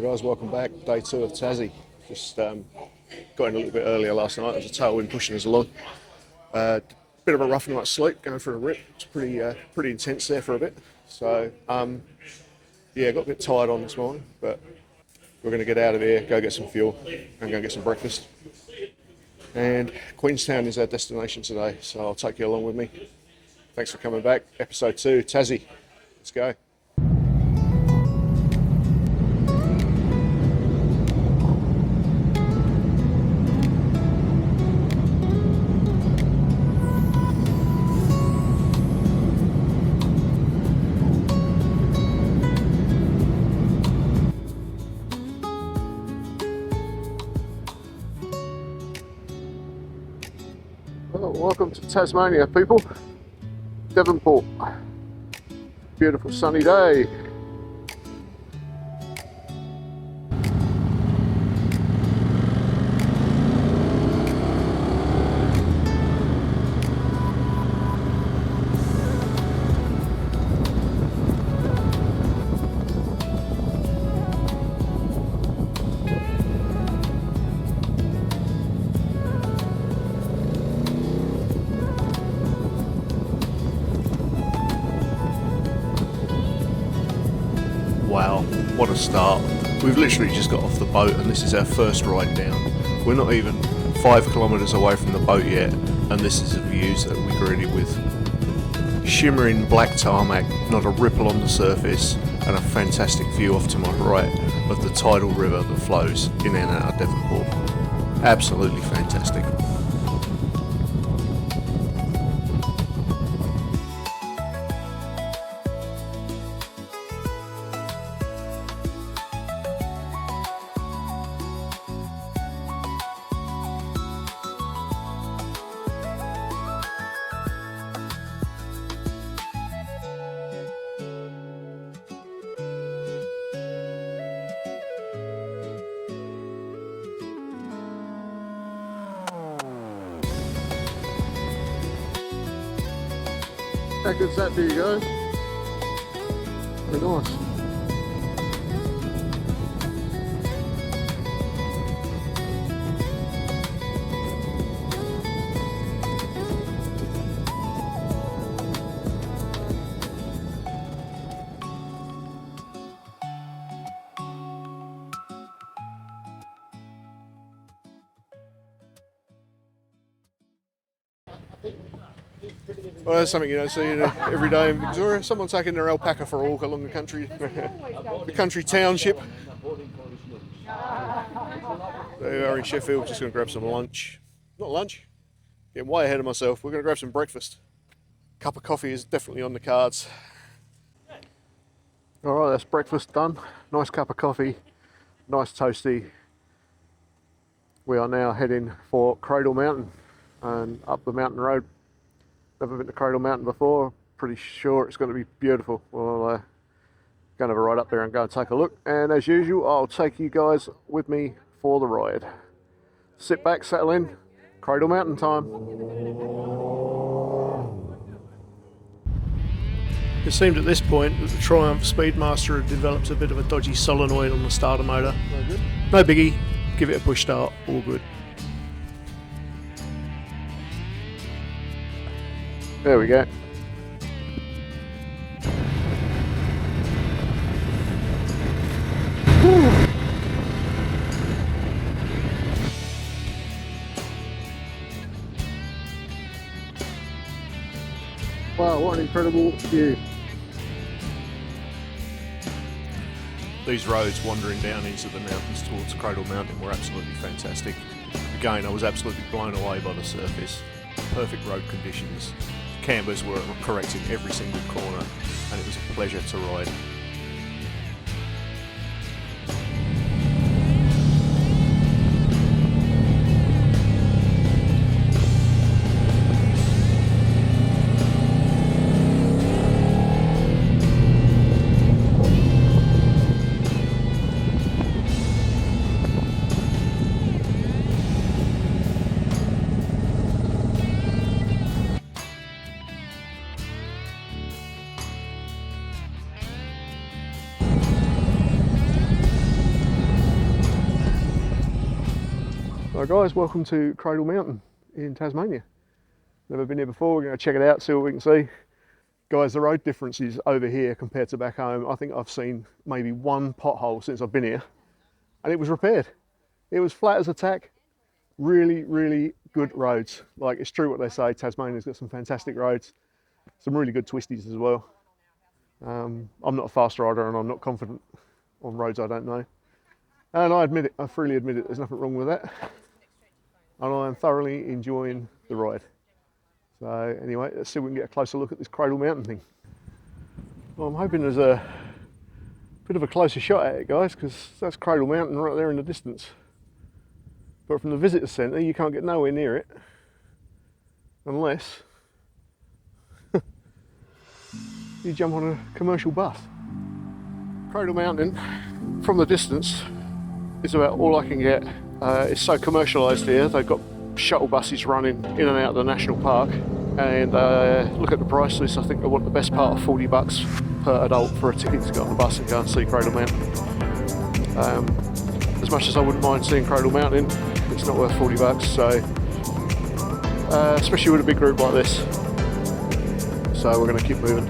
Guys, welcome back. Day 2 of Tassie. Just got in a little bit earlier last night. There was a tailwind pushing us along. Bit of a rough night's sleep, going for a rip. It's pretty intense there for a bit. So yeah, got a bit tired on this morning, but we're going to get out of here, go get some fuel, and go get some breakfast. And Queenstown is our destination today, so I'll take you along with me. Thanks for coming back. Episode 2, Tassie. Let's go. Welcome to Tasmania, people. Devonport. Beautiful sunny day. Wow, what a start. We've literally just got off the boat and this is our first ride down. We're not even 5 kilometres away from the boat yet, and this is the views that we greeted with. Shimmering black tarmac, not a ripple on the surface, and a fantastic view off to my right of the tidal river that flows in and out of Devonport. Absolutely fantastic. How good's that for you guys? Very nice. Well, that's something you don't see every day in Victoria. Someone taking their alpaca for a walk along the country, the country township. There we are in Sheffield, just going to grab some lunch. Not lunch, getting way ahead of myself. We're going to grab some breakfast. Cup of coffee is definitely on the cards. Alright, that's breakfast done. Nice cup of coffee, nice toasty. We are now heading for Cradle Mountain and up the mountain road. Never been to Cradle Mountain before, pretty sure it's going to be beautiful. Well, going to have a ride up there and go and take a look. And as usual, I'll take you guys with me for the ride. Sit back, settle in, Cradle Mountain time. It seemed at this point that the Triumph Speedmaster had developed a bit of a dodgy solenoid on the starter motor. No good? No biggie, give it a push start, all good. There we go. Wow, what an incredible view. These roads wandering down into the mountains towards Cradle Mountain were absolutely fantastic. Again, I was absolutely blown away by the surface. Perfect road conditions. Cambers were correct in every single corner, and it was a pleasure to ride. Hi guys, welcome to Cradle Mountain in Tasmania. Never been here before, we're going to check it out, see what we can see. Guys, the road differences over here compared to back home, I think I've seen maybe one pothole since I've been here, and it was repaired. It was flat as a tack. Really, really good roads. Like, it's true what they say, Tasmania's got some fantastic roads, some really good twisties as well. I'm not a fast rider and I'm not confident on roads I don't know. And I admit it, I freely admit it, there's nothing wrong with that. And I am thoroughly enjoying the ride. So anyway, let's see if we can get a closer look at this Cradle Mountain thing. Well, I'm hoping there's a bit of a closer shot at it, guys, because that's Cradle Mountain right there in the distance. But from the visitor centre, you can't get nowhere near it unless you jump on a commercial bus. Cradle Mountain, from the distance, is about all I can get. It's so commercialised here. They've got shuttle buses running in and out of the national park, and look at the price list. I think they want the best part of $40 per adult for a ticket to go on the bus and go and see Cradle Mountain. As much as I wouldn't mind seeing Cradle Mountain, it's not worth $40, so especially with a big group like this. So we're going to keep moving.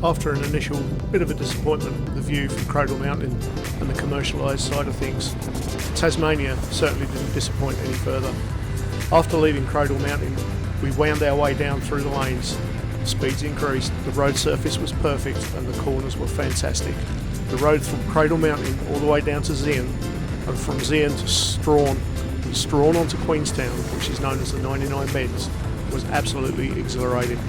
After an initial bit of a disappointment with the view from Cradle Mountain and the commercialised side of things, Tasmania certainly didn't disappoint any further. After leaving Cradle Mountain, we wound our way down through the lanes. Speeds increased, the road surface was perfect and the corners were fantastic. The road from Cradle Mountain all the way down to Zeehan, and from Zeehan to Strahan, and Strahan onto Queenstown, which is known as the 99 Bends, was absolutely exhilarating.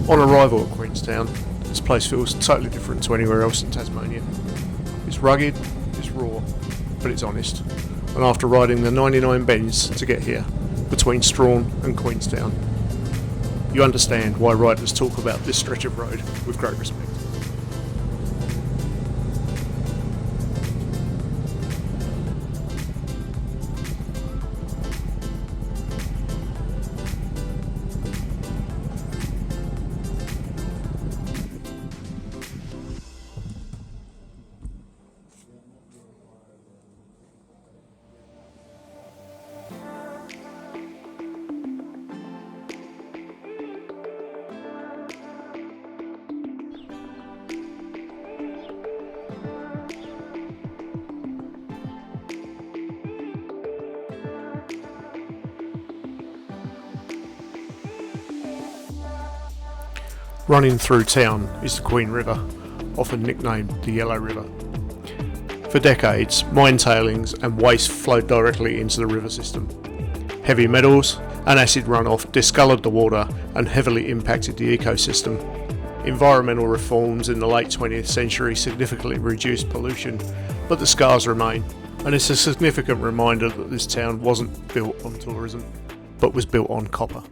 On arrival at Queenstown, this place feels totally different to anywhere else in Tasmania. It's rugged, it's raw, but it's honest. And after riding the 99 bends to get here, between Strahan and Queenstown, you understand why riders talk about this stretch of road with great respect. Running through town is the Queen River, often nicknamed the Yellow River. For decades, mine tailings and waste flowed directly into the river system. Heavy metals and acid runoff discoloured the water and heavily impacted the ecosystem. Environmental reforms in the late 20th century significantly reduced pollution, but the scars remain, and it's a significant reminder that this town wasn't built on tourism, but was built on copper.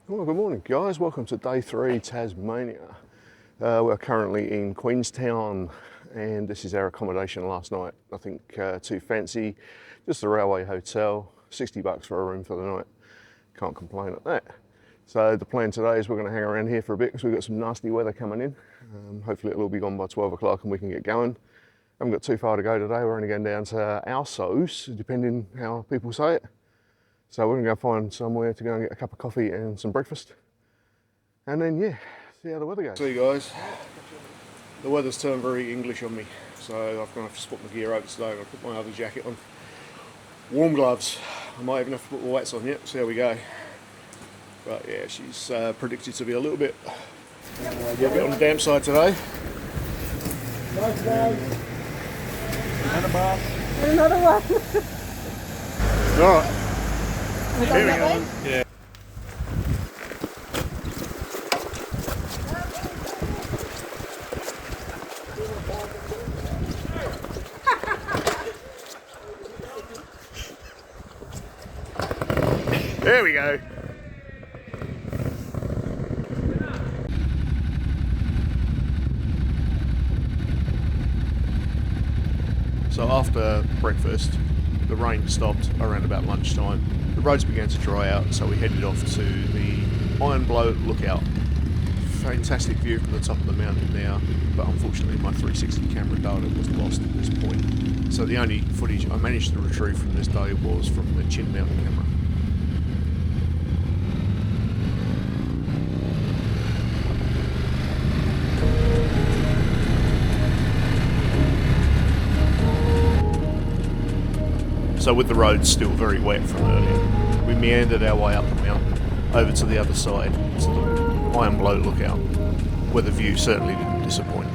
Well, good morning guys, welcome to day 3 Tasmania. We're currently in Queenstown and this is our accommodation last night. Nothing too fancy, just a railway hotel, $60 for a room for the night. Can't complain at that. So the plan today is we're going to hang around here for a bit because we've got some nasty weather coming in. Hopefully it'll all be gone by 12 o'clock and we can get going. Haven't got too far to go today, we're only going down to Alsos, depending how people say it. So we're going to go find somewhere to go and get a cup of coffee and some breakfast. And then, yeah, see how the weather goes. See you guys, the weather's turned very English on me. So I'm going to have to swap my gear over today. I'm going to put my other jacket on. Warm gloves. I might even have to put my weights on yet, see how we go. But yeah, she's predicted to be a little bit on the damp side today. Another one. Alright. Here we go. Yeah. There we go. So after breakfast, the rain stopped around about lunchtime. The roads began to dry out, so we headed off to the Iron Blow Lookout. Fantastic view from the top of the mountain now, but unfortunately my 360 camera data was lost at this point. So the only footage I managed to retrieve from this day was from the Chin Mountain camera. So with the roads still very wet from earlier, we meandered our way up the mountain over to the other side, to the Iron Blow Lookout, where the view certainly didn't disappoint.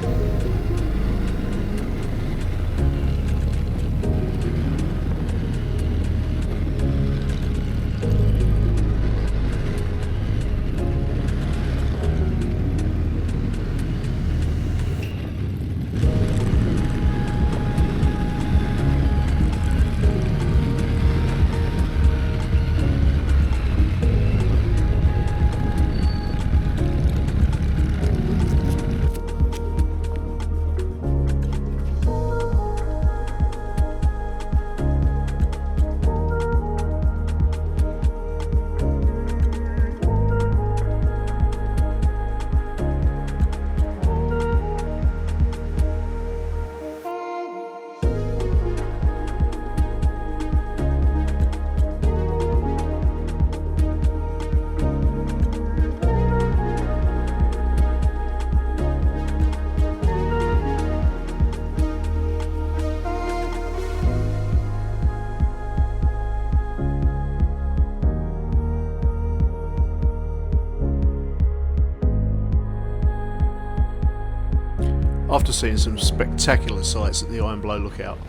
After seeing some spectacular sights at the Iron Blow Lookout,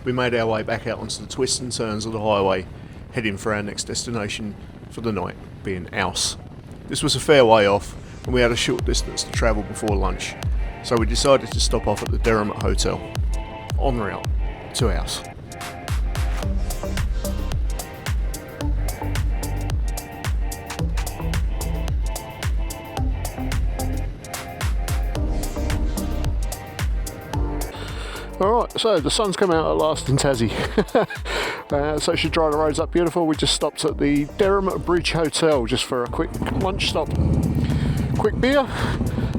we made our way back out onto the twists and turns of the highway, heading for our next destination for the night, being Aus. This was a fair way off, and we had a short distance to travel before lunch, so we decided to stop off at the Devonport Hotel, en route to Aus. Alright, so the sun's come out at last in Tassie, so it should dry the roads up beautiful. We just stopped at the Devonport Bridge Hotel just for a quick lunch stop. Quick beer,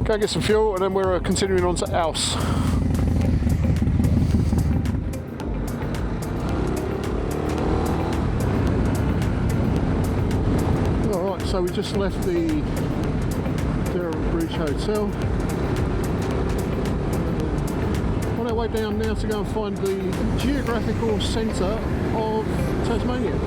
go get some fuel, and then we're continuing on to Aus. Alright, so we just left the Devonport Bridge Hotel. Way down now to go and find the geographical centre of Tasmania.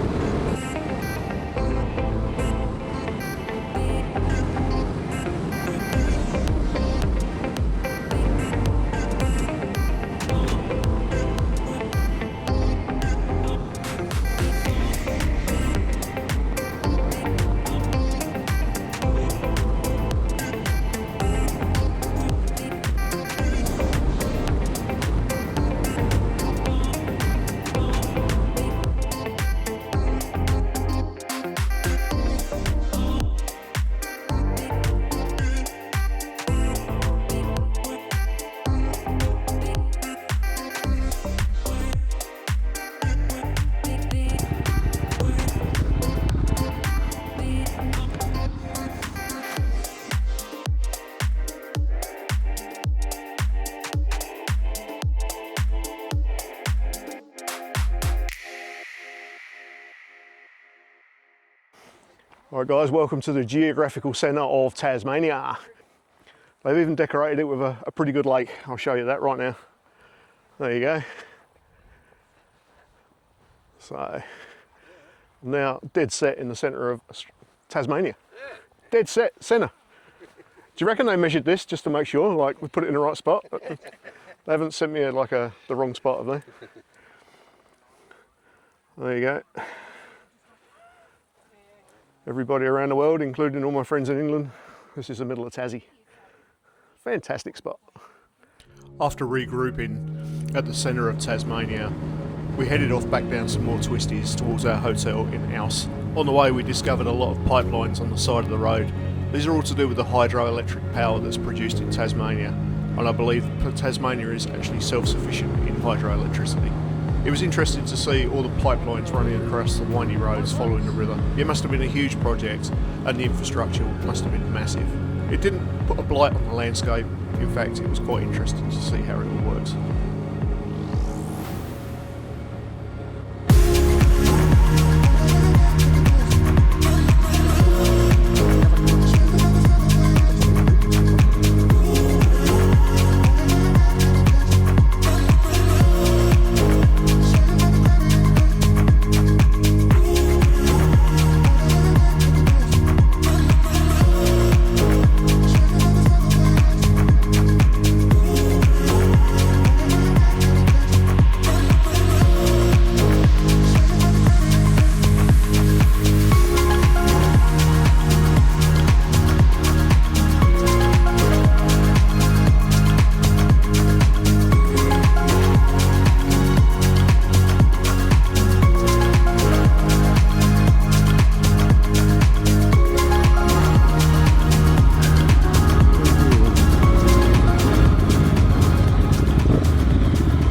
Alright guys, welcome to the geographical centre of Tasmania. They've even decorated it with a pretty good lake. I'll show you that right now. There you go. So, I'm now dead set in the centre of Tasmania. Dead set, centre. Do you reckon they measured this just to make sure, like we put it in the right spot? They haven't sent me the wrong spot, have they? There you go. Everybody around the world, including all my friends in England. This is the middle of Tassie. Fantastic spot. After regrouping at the centre of Tasmania, we headed off back down some more twisties towards our hotel in Ouse. On the way we discovered a lot of pipelines on the side of the road. These are all to do with the hydroelectric power that's produced in Tasmania, and I believe Tasmania is actually self-sufficient in hydroelectricity. It was interesting to see all the pipelines running across the windy roads following the river. It must have been a huge project and the infrastructure must have been massive. It didn't put a blight on the landscape. In fact, it was quite interesting to see how it all works.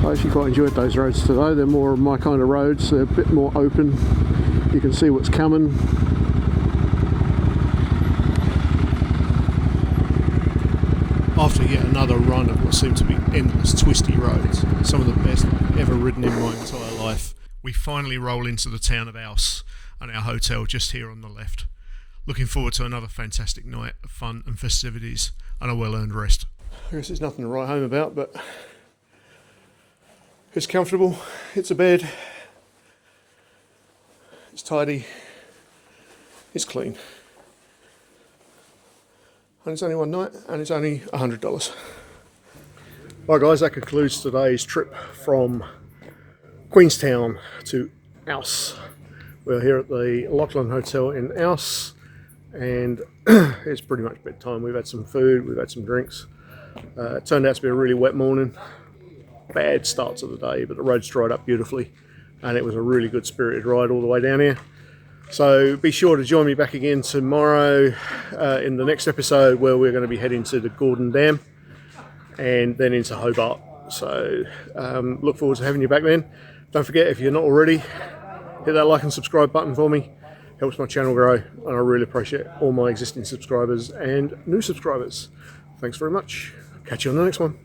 I actually quite enjoyed those roads today. They're more of my kind of roads. They're a bit more open. You can see what's coming. After yet another run of what seemed to be endless twisty roads, some of the best I've ever ridden in my entire life, we finally roll into the town of Ouse and our hotel just here on the left. Looking forward to another fantastic night of fun and festivities and a well-earned rest. I guess there's nothing to write home about, but it's comfortable, it's a bed, it's tidy, it's clean. And it's only one night and it's only $100. Right guys, that concludes today's trip from Queenstown to Ouse. We're here at the Lachlan Hotel in Ouse and it's pretty much bedtime. We've had some food, we've had some drinks. It turned out to be a really wet morning. Bad start to the day, but the roads dried up beautifully and it was a really good spirited ride all the way down here. So be sure to join me back again tomorrow in the next episode where we're going to be heading to the Gordon Dam and then into Hobart. So look forward to having you back then. Don't forget, if you're not already, hit that like and subscribe button for me. Helps my channel grow and I really appreciate all my existing subscribers and new subscribers. Thanks very much. Catch you on the next one.